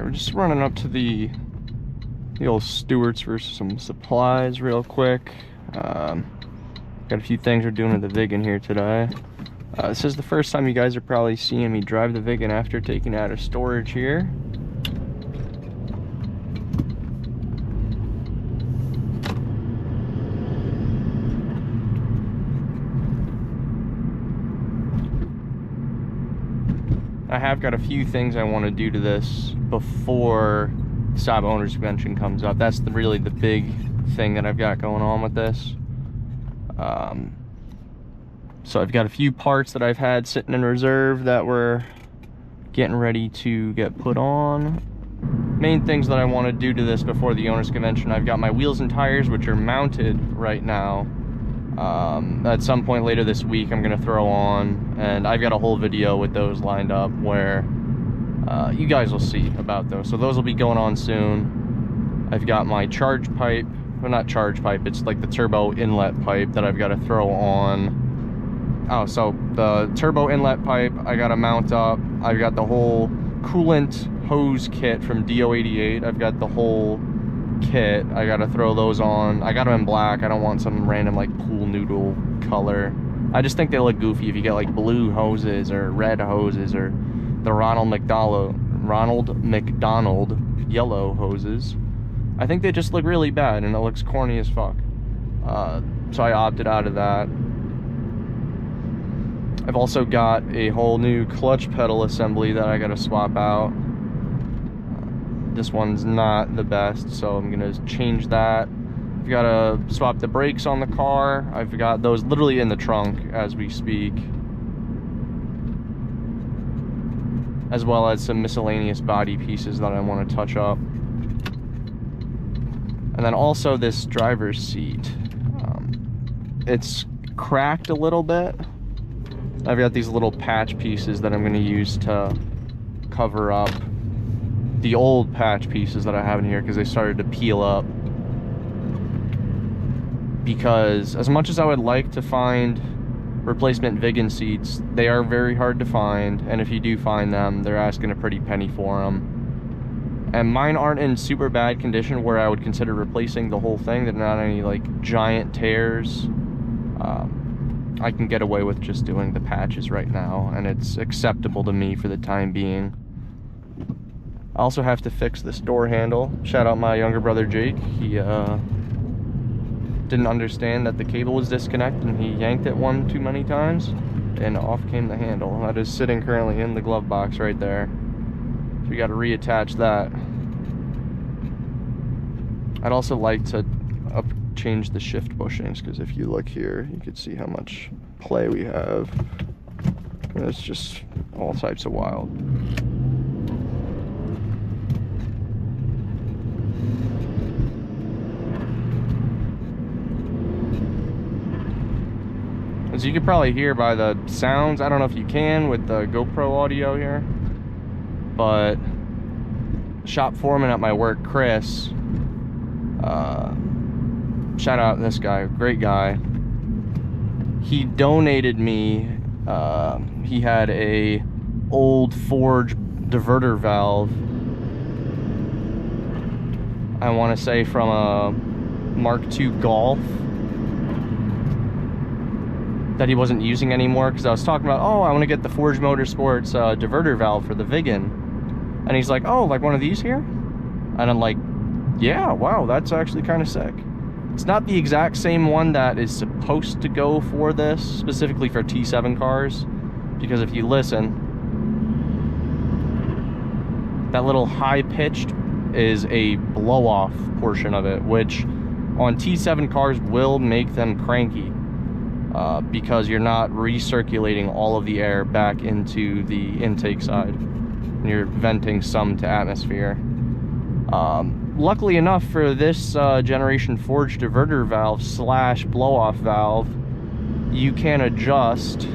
we're just running up to the old Stewart's for some supplies real quick. Got a few things we're doing with the Viggen here today. This is the first time you guys are probably seeing me drive the Viggen after taking it out of storage here. I have got a few things I want to do to this before Saab Owners Convention comes up. That's really the big thing that I've got going on with this. So I've got a few parts that I've had sitting in reserve that we're getting ready to get put on. Main things that I want to do to this before the Owners Convention, I've got my wheels and tires, which are mounted right now. At some point later this week I'm going to throw on, and I've got a whole video with those lined up where you guys will see about those. So those will be going on soon. I've got my charge pipe, well, not charge pipe, it's like the turbo inlet pipe that I've got to throw on. Oh, so the turbo inlet pipe I got to mount up. I've got the whole coolant hose kit from DO88. I've got the whole kit. I got to throw those on. I got them in black. I don't want some random like pool noodle color. I just think they look goofy if you get like blue hoses or red hoses or the Ronald McDonald yellow hoses. I think they just look really bad and it looks corny as fuck. So I opted out of that. I've also got a whole new clutch pedal assembly that I gotta swap out. This one's not the best, so I'm gonna change that. I've gotta swap the brakes on the car. I've got those literally in the trunk as we speak, as well as some miscellaneous body pieces that I want to touch up. And then also this driver's seat. It's cracked a little bit. I've got these little patch pieces that I'm going to use to cover up the old patch pieces that I have in here because they started to peel up. Because as much as I would like to find replacement Viggen seats, they are very hard to find, and if you do find them, they're asking a pretty penny for them. And mine aren't in super bad condition where I would consider replacing the whole thing. They're not any like giant tears. I can get away with just doing the patches right now, and it's acceptable to me for the time being. I also have to fix this door handle. Shout out my younger brother Jake. He didn't understand that the cable was disconnected, and he yanked it one too many times, and off came the handle. That is sitting currently in the glove box right there. So we got to reattach that. I'd also like to change the shift bushings, because if you look here, you can see how much play we have. And it's just all types of wild. As you can probably hear by the sounds, I don't know if you can with the GoPro audio here, but shop foreman at my work, Chris, shout out this guy, great guy. He donated me, he had a old forge diverter valve, I want to say from a Mark II Golf, that he wasn't using anymore, because I was talking about, oh, I want to get the Forge Motorsports diverter valve for the Viggen, and he's like, oh, like one of these here? And I'm like, yeah, wow, that's actually kind of sick. It's not the exact same one that is supposed to go for this, specifically for T7 cars, because if you listen, that little high-pitched is a blow-off portion of it, which on T7 cars will make them cranky, because you're not recirculating all of the air back into the intake side, and you're venting some to atmosphere. Luckily enough for this generation forged diverter valve slash blow-off valve, you can adjust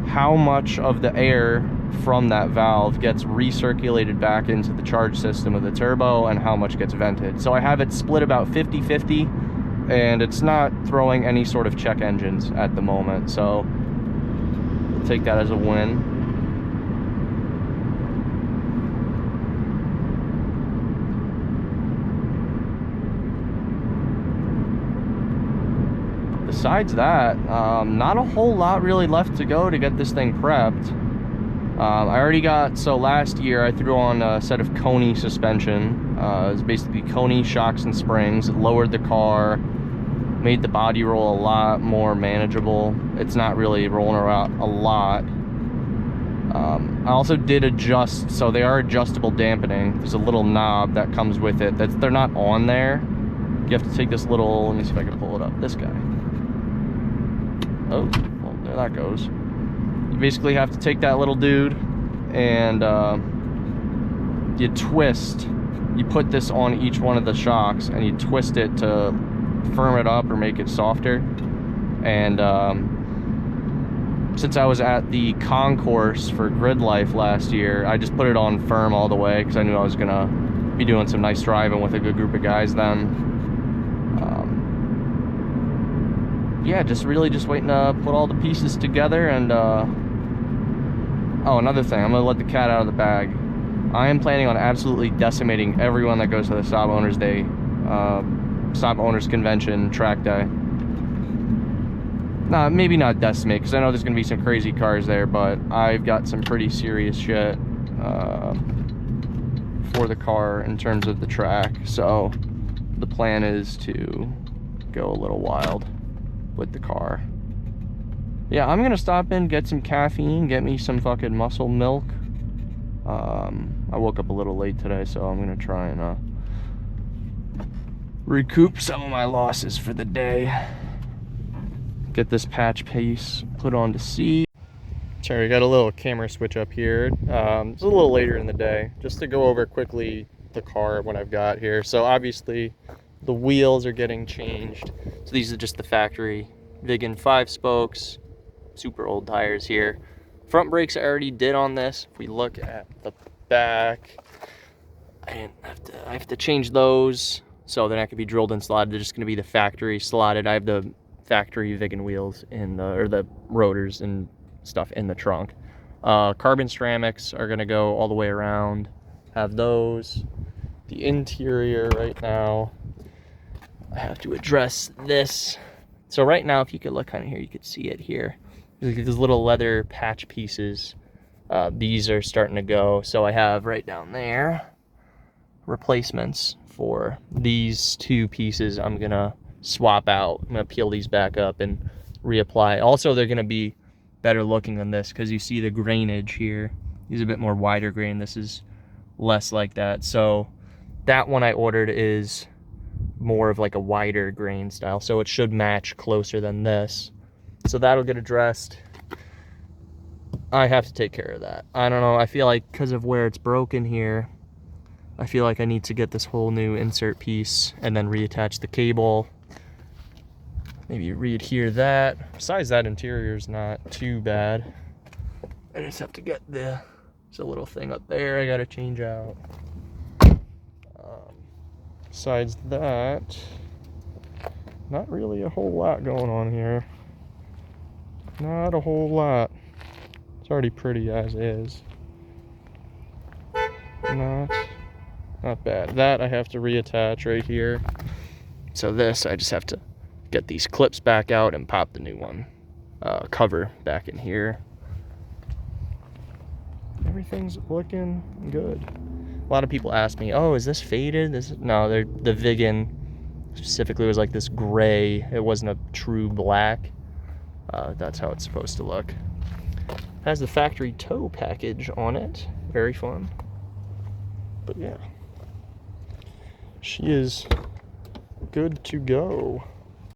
how much of the air from that valve gets recirculated back into the charge system of the turbo and how much gets vented. So I have it split about 50-50, and it's not throwing any sort of check engines at the moment, so I'll take that as a win. besides that, not a whole lot really left to go to get this thing prepped. I already got, so last year I threw on a set of Coney suspension. It's basically Coney shocks and springs. It lowered the car, made the body roll a lot more manageable. It's not really rolling around a lot. I also did adjust, so they are adjustable dampening. There's a little knob that comes with it. They're not on there. You have to take this little, let me see if I can pull it up, this guy. Oh, well, there that goes. You basically have to take that little dude and you twist, you put this on each one of the shocks and you twist it to firm it up or make it softer. And since I was at the concourse for Grid Life last year, I just put it on firm all the way because I knew I was gonna be doing some nice driving with a good group of guys then. Yeah, just waiting to put all the pieces together. And oh, another thing, I'm gonna let the cat out of the bag. I am planning on absolutely decimating everyone that goes to the Saab Owners Day, Saab Owners Convention track day. Nah, maybe not decimate, because I know there's gonna be some crazy cars there, but I've got some pretty serious shit for the car in terms of the track. So the plan is to go a little wild with the car. Yeah, I'm gonna stop in, get some caffeine, get me some fucking muscle milk. I woke up a little late today, so I'm gonna try and recoup some of my losses for the day. Get this patch piece put on to C. Sorry, we got a little camera switch up here. It's a little later in the day, just to go over quickly the car, what I've got here. So obviously the wheels are getting changed. So these are just the factory Viggen 5 spokes, super old tires here. Front brakes I already did on this. If we look at the back, I have to change those, so they're not gonna be drilled and slotted. They're just gonna be the factory slotted. I have the factory Viggen wheels in the, or the rotors and stuff in the trunk. Carbon ceramics are gonna go all the way around. Have those. The interior right now, I have to address this. So right now, if you could look kind of here, you could see it here. These little leather patch pieces. These are starting to go. So I have right down there replacements for these two pieces. I'm gonna swap out. I'm gonna peel these back up and reapply. Also, they're gonna be better looking than this because you see the grainage here. These are a bit more wider grain. This is less like that. So that one I ordered is more of like a wider grain style, so it should match closer than this. So that'll get addressed. I have to take care of that. I don't know, I feel like because of where it's broken here, I feel like I need to get this whole new insert piece and then reattach the cable. Maybe re-adhere that. Besides that, interior is not too bad. I just have to get there's a little thing up there I gotta change out. Besides that, not really a whole lot going on here. Not a whole lot. It's already pretty as is. Not bad. That I have to reattach right here. So this, I just have to get these clips back out and pop the new one cover back in here. Everything's looking good. A lot of people ask me, oh, is this faded? No, the Viggen specifically was like this gray. It wasn't a true black. That's how it's supposed to look. Has the factory tow package on it. Very fun. But yeah, she is good to go.